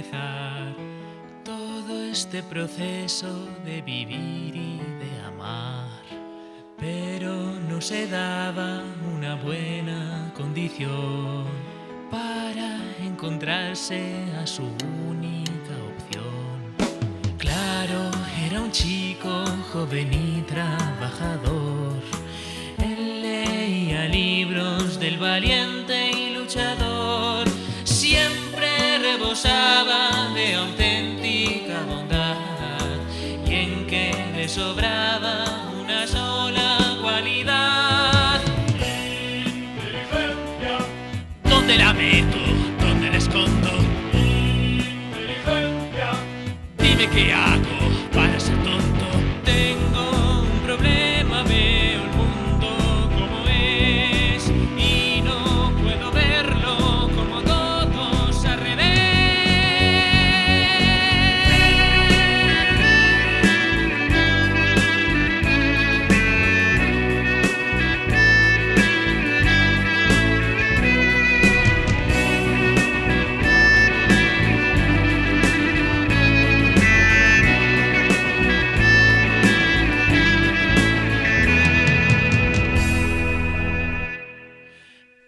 empezar todo este proceso de vivir y de amar, pero no se daba una buena condición para encontrarse a su única opción. Claro, era un chico joven y trabajador. Él leía libros del valiente y luchador. Siempre rebosaba de auténtica bondad, y en que le sobraba una sola cualidad. Inteligencia. ¿Dónde la meto? ¿Dónde la escondo? Inteligencia. Dime qué hago para ser tonto. Tengo un problema, veo el mundo como es y no puedo verlo como todos al revés.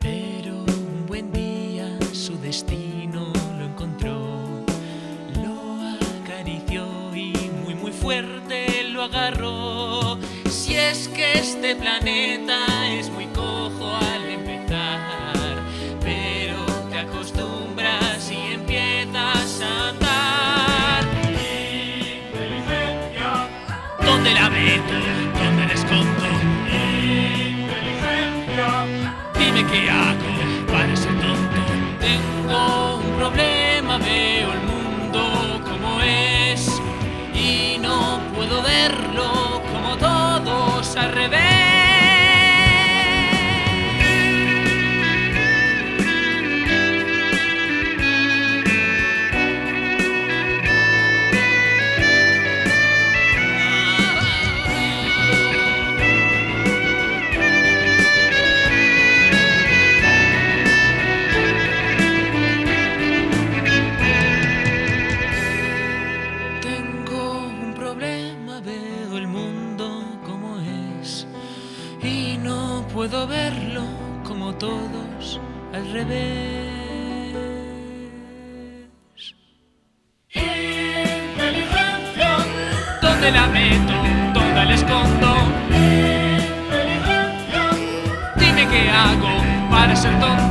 Pero un buen día su destino lo encontró, lo acarició y muy muy fuerte lo agarró. Si es que este planeta es muy cojo al empezar, pero te acostumbras y empiezas a andar. Inteligencia. ¿Dónde la meto? ¿Dónde la escondo? Inteligencia. Dime qué hago para ser tonto. Tengo un problema, veo el mundo como es y no puedo verlo como todos al revés. Tengo un problema, veo el mundo como es y no puedo verlo como todos al revés. Inteligencia. ¿Dónde la meto? ¿Dónde la escondo? Inteligencia. Dime qué hago para ser tonto.